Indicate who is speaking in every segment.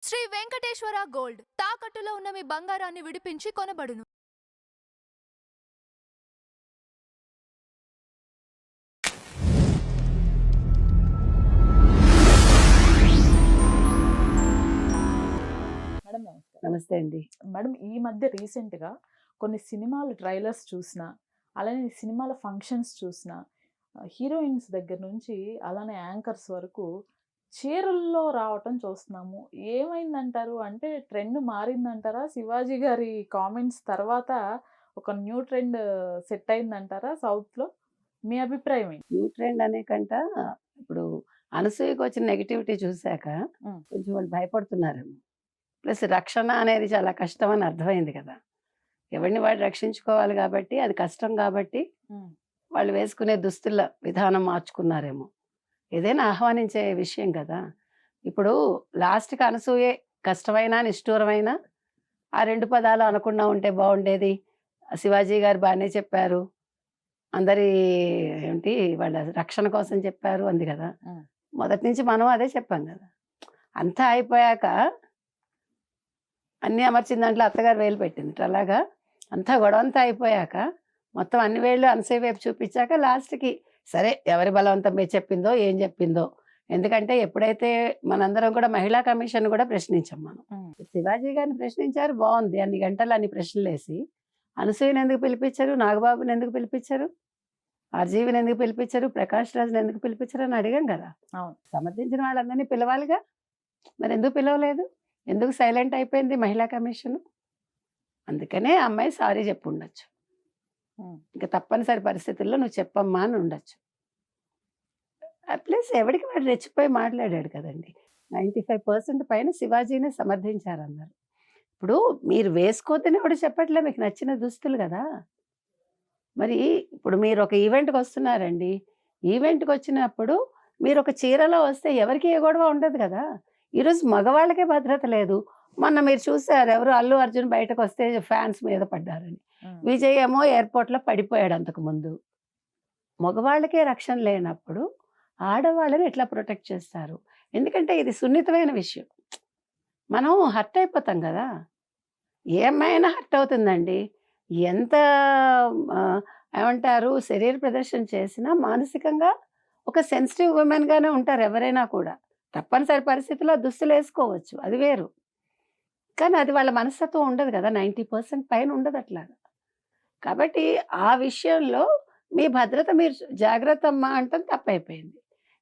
Speaker 1: Shri Venkateswara gold తాకట్టులో ఉన్న మీ బంగారాన్ని విడిపించి కొనబడును.
Speaker 2: మేడం నమస్కారం.
Speaker 3: నమస్తే అండి.
Speaker 2: మేడం ఈ మధ్య రీసెంట్‌గా కొన్ని సినిమాల ట్రైలర్స్ చూసినా, అలానే సినిమాల ఫంక్షన్స్ చూసినా, హీరోయిన్స్ దగ్గర నుంచి అలానే యాంకర్స్ వరకు చీరల్లో రావటం చూస్తున్నాము. ఏమైందంటారు? అంటే ట్రెండ్ మారిందంటారా? శివాజీ గారి కామెంట్స్ తర్వాత ఒక న్యూ ట్రెండ్ సెట్ అయిందంటారా సౌత్‌లో? మీ అభిప్రాయం ఏంటి?
Speaker 3: న్యూ ట్రెండ్ అనే కంట ఇప్పుడు అనసూయకి వచ్చిన నెగటివిటీ చూసాక
Speaker 2: హ్మ్.
Speaker 3: కొంచెం వాళ్ళు భయపడుతున్నారేమో. ప్లస్ రక్షణ అనేది చాలా కష్టం అని అర్థమైంది కదా! ఎవరిని వాడు రక్షించుకోవాలి కాబట్టి అది కష్టం కాబట్టి
Speaker 2: హ్మ్.
Speaker 3: వాళ్ళు వేసుకునే దుస్తుల విధానం మార్చుకున్నారేమో. ఏదైనా ఆహ్వానించే విషయం కదా! ఇప్పుడు లాస్ట్‌కి అనసూయే కష్టమైనా, నిష్ఠూరమైనా ఆ 2 పదాలు అనకుండా ఉంటే బావుండేది. శివాజీ గారు బానే చెప్పారు. అందరి ఏంటి వాళ్ళ రక్షణ కోసం చెప్పారు అంది కదా!
Speaker 2: హ్మ్.
Speaker 3: మొదటి నుంచి మనం అదే చెప్పాం కదా! అంతా అయిపోయాక అన్నీ అమర్చిన దాంట్లో అత్తగారు వేలు పెట్టింది. అలాగా అంతా గొడవంతా అయిపోయాక మొత్తం అన్ని వేళ్ళు అనసూయ వైపు చూపించాక లాస్ట్‌కి సరే ఎవరి బలవంతం మీద చెప్పిందో, ఏం చెప్పిందో. ఎందుకంటే ఎప్పుడైతే మనందరం కూడా మహిళా కమిషన్ కూడా ప్రశ్నించాం మనం.
Speaker 2: హ్మ్.
Speaker 3: శివాజీ గారిని ప్రశ్నించారు బావుంది. అన్ని గంటలు అన్ని ప్రశ్నలేసి. అనసూయని ఎందుకు పిలిపించారు? నాగబాబుని ఎందుకు పిలిపించారు? ఆర్‌జీవిని ఎందుకు పిలిపించారు? ప్రకాష్ రాజ్‌ని ఎందుకు పిలిపించారు అని అడిగాం కదా!
Speaker 2: అవును.
Speaker 3: సమర్థించిన వాళ్ళందరినీ పిలవాలిగా. మరెందుకు పిలవలేదు? ఎందుకు సైలెంట్ అయిపోయింది మహిళా కమిషను? అందుకనే ఆ అమ్మాయి సారీ చెప్పుండొచ్చు.
Speaker 2: హ్మ్.
Speaker 3: ఇంక తప్పనిసరి పరిస్థితుల్లో నువ్వు చెప్పమ్మా అని ఉండొచ్చు. ప్లస్ ఎవడికి వాడు రెచ్చిపోయి మాట్లాడాడు కదండీ. 95% పైన శివాజీనే సమర్థించారన్నారు. ఇప్పుడు మీరు వేసుకోవద్దని ఎవడు చెప్పట్లే మీకు నచ్చిన దుస్తులు గదా! మరి ఇప్పుడు మీరొక ఈవెంట్‌కొస్తున్నారండి. ఈవెంట్‌కొచ్చినప్పుడు మీరొక చీరలో వస్తే ఎవరికీ ఏ గొడవ ఉండదు గదా! ఈరోజు మగవాళ్ళకే భద్రత లేదు. మొన్న మీరు చూసారు ఎవరు 'అల్లు అర్జున్' బయటకొస్తే ఫ్యాన్స్ మీద పడ్డారని.
Speaker 2: హ్మ్.
Speaker 3: విజయ్ ఏమో ఎయిర్‌పోర్ట్‌లో పడిపోయాడు అంతకుముందు. మగవాళ్ళకే రక్షణ లేనప్పుడు ఆడవాళ్ళని ఎట్లా ప్రొటెక్ట్ చేస్తారు? ఎందుకంటే ఇది సున్నితమైన విషయం. మనం హర్ట్ అయిపోతాం గదా! ఏ అమ్మాయైనా హర్ట్ అవుతుందండి. ఎంత ఆహ్, ఏమంటారు శరీర ప్రదర్శన చేసినా మానసికంగా ఒక సెన్సిటివ్ వుమెన్‌గానే ఉంటారు ఎవరైనా కూడా. తప్పనిసరి పరిస్థితిలో దుస్తులేసుకోవచ్చు. అది వేరు. కానీ అది వాళ్ళ మనస్తత్వం ఉండదు గదా! 90% పైన ఉండదట్లాగా. కాబట్టి ఆ విషయంలో మీ భద్రత మీరు జాగ్రత్తమ్మా అనటం తప్పయిపోయింది.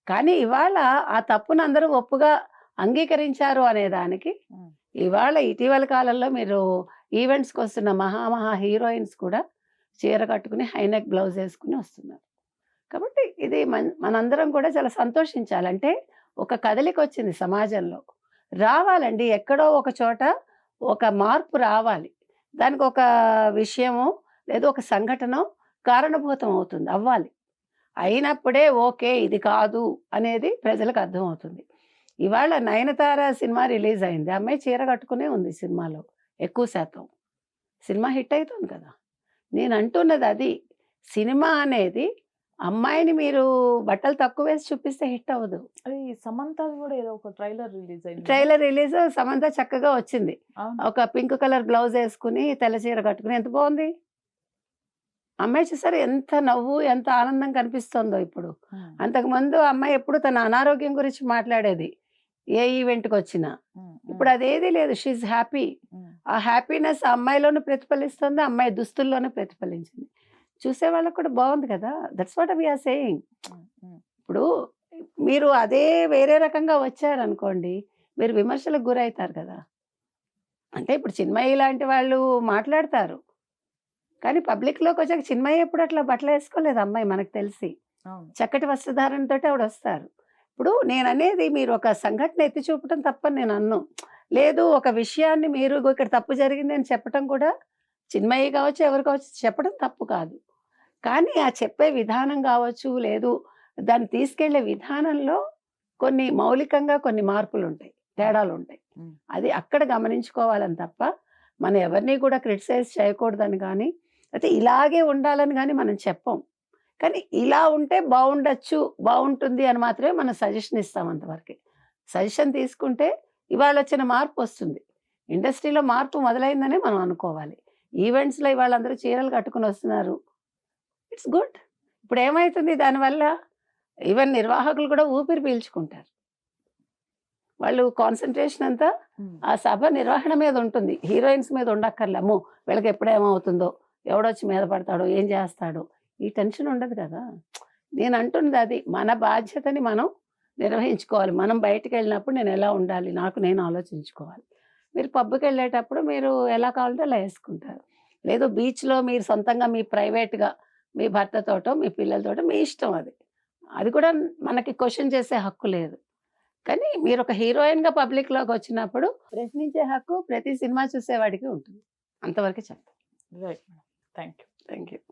Speaker 3: కానీ ఇవాళ ఆ తప్పును అందరూ ఒప్పుగా అంగీకరించారు అనే దానికి
Speaker 2: హ్మ్.
Speaker 3: ఇవాళ ఇటీవల కాలంలో మీరు ఈవెంట్స్‌కొస్తున్న మహా హీరోయిన్స్ కూడా చీర కట్టుకుని హై నెక్ బ్లౌజ్ యేసుకొని వస్తున్నారు. కాబట్టి ఇది మనందరం కూడా చాలా సంతోషించాలి. అంటే ఒక కదలికొచ్చింది సమాజంలో. రావాలండి ఎక్కడో ఒక చోట ఒక మార్పు రావాలి. దానికొక విషయమో, లేదా ఒక సంఘటనో కారణభూతం అవుతుంది. అవ్వాలి. అయినప్పుడే ఓకే. ఇది కాదు అనేది ప్రజలకు అర్థమవుతుంది. ఇవాళ 'నయనతార' సినిమా రిలీజ్ అయింది. ఆ అమ్మాయి చీర కట్టుకునే ఉంది సినిమాలో ఎక్కువ శాతం. సినిమా హిట్ అయితుంది కదా! నేనంటున్నది అది. సినిమా అనేది అమ్మాయిని మీరు బట్టలు తక్కువేసి చూపిస్తే హిట్ అవ్వదు.
Speaker 2: అది సమంతది గూడా ఏదో ఒక ట్రైలర్ రిలీజ్ అయింది గదా!
Speaker 3: ట్రైలర్ రిలీజ్ సమంత చక్కగా వచ్చింది.
Speaker 2: అవును.
Speaker 3: ఒక పింక్ కలర్ బ్లౌజ్ యేసుకొని, తెల్ల చీర కట్టుకొని ఎంత బావుంది. అమ్మాయి చూసారా ఎంత నవ్వు, ఎంత ఆనందం కనిపిస్తుందో ఇప్పుడు.
Speaker 2: హ్మ్.
Speaker 3: అంతకుముందు ఆ అమ్మాయి ఎప్పుడు తన అనారోగ్యం గురించి మాట్లాడేది. ఏ ఈవెంట్‌కొచ్చినా.
Speaker 2: హ్మ్. హ్మ్.
Speaker 3: ఇప్పుడు అదేదీ లేదు. She is happy.
Speaker 2: హ్మ్.
Speaker 3: ఆ హ్యాపీనెస్ ఆ అమ్మాయిలోనూ ప్రతిఫలిస్తుంది. ఆ అమ్మాయి దుస్తుల్లోనూ ప్రతిఫలించింది. చూసేవాళ్ళకి కూడా బావుంది కదా! That's what we are saying.
Speaker 2: Hmm. Hmm.
Speaker 3: ఇప్పుడు మీరు అదే వేరే రకంగా వచ్చారనుకోండి, మీరు విమర్శలకు గురైతారు కదా! అంటే ఇప్పుడు చిన్మయి లాంటి వాళ్ళు మాట్లాడతారు. కానీ పబ్లిక్‌లోకొచ్చాక చిన్మయి ఎప్పుడు అట్లా బట్టలేసుకోలేదు అమ్మాయి మనకు తెలిసి.
Speaker 2: అవును.
Speaker 3: చక్కటి వస్త్రధారణతోటి ఆవిడొస్తారు. ఇప్పుడు నేననేది మీరు ఒక సంఘటన ఎత్తి చూపటం తప్పని నేననను. లేదు ఒక విషయాన్ని మీరు ఇగో ఇక్కడ తప్పు జరిగింది అని చెప్పటం కూడా చిన్మయి కావచ్చు, ఎవరు కావచ్చు చెప్పడం తప్పు కాదు. కానీ ఆ చెప్పే విధానం గావచ్చు, లేదు దాన్ని తీసుకెళ్ళే విధానంలో కొన్ని మౌలికంగా కొన్ని మార్పులుంటాయి.
Speaker 2: హ్మ్.
Speaker 3: తేడాలుంటాయి.
Speaker 2: హ్మ్.
Speaker 3: అది అక్కడ గమనించుకోవాలని తప్ప, మనం ఎవరిని కూడా క్రిటిసైజ్ చేయకూడదని గానీ, అయితే ఇలాగే ఉండాలని గానీ మనం చెప్పం. కానీ ఇలా ఉంటే బావుండొచ్చు, బావుంటుంది అని మాత్రమే మనం సజెషన్ ఇస్తాం అంతవరకే. సజెషన్ తీసుకుంటే ఇవాళ వచ్చిన మార్పు వస్తుంది. ఇండస్ట్రీలో మార్పు మొదలైందనే మనం అనుకోవాలి. ఈవెంట్స్‌లో ఇవాళ అందరూ చీరలు కట్టుకొని వస్తున్నారు. It's good. ఇప్పుడు ఏమైతుంది దానివల్ల ఈవెన్ నిర్వాహకులు కూడా ఊపిరి పీల్చుకుంటారు. వాళ్ళు కాన్సంట్రేషన్ అంతా ఆ సభ నిర్వహణ మీద ఉంటుంది. హీరోయిన్స్ మీద ఉండక్కర్లే. అమ్మో! వీళ్ళకి ఎప్పుడేమవుతుందో, ఎవడొచ్చి మీద పడతాడో, ఏం చేస్తాడో, ఈ టెన్షన్ ఉండదు కదా! నేను అంటున్నది అది. మన బాధ్యతని మనం నిర్వహించుకోవాలి. మనం బయటికెళ్ళినప్పుడు నేను ఎలా ఉండాలి? నాకు నేను ఆలోచించుకోవాలి. మీరు పబ్‌కెళ్ళేటప్పుడు మీరు ఎలా కావాలంటే అలా యేసుకుంటారు. లేదు బీచ్‌లో మీరు సొంతంగా మీ ప్రైవేట్‌గా మీ భర్తతోటో, మీ పిల్లలతోటో మీ ఇష్టం అది. అది కూడా మనకి క్వెషన్ చేసే హక్కు లేదు. కానీ మీరొక హీరోయిన్‌గా పబ్లిక్‌లోకొచ్చినప్పుడు ప్రశ్నించే హక్కు ప్రతి సినిమా చూసేవాడికి ఉంటుంది. అంతవరకే చెప్తా.
Speaker 2: Right madam. Thank you.
Speaker 3: Thank you.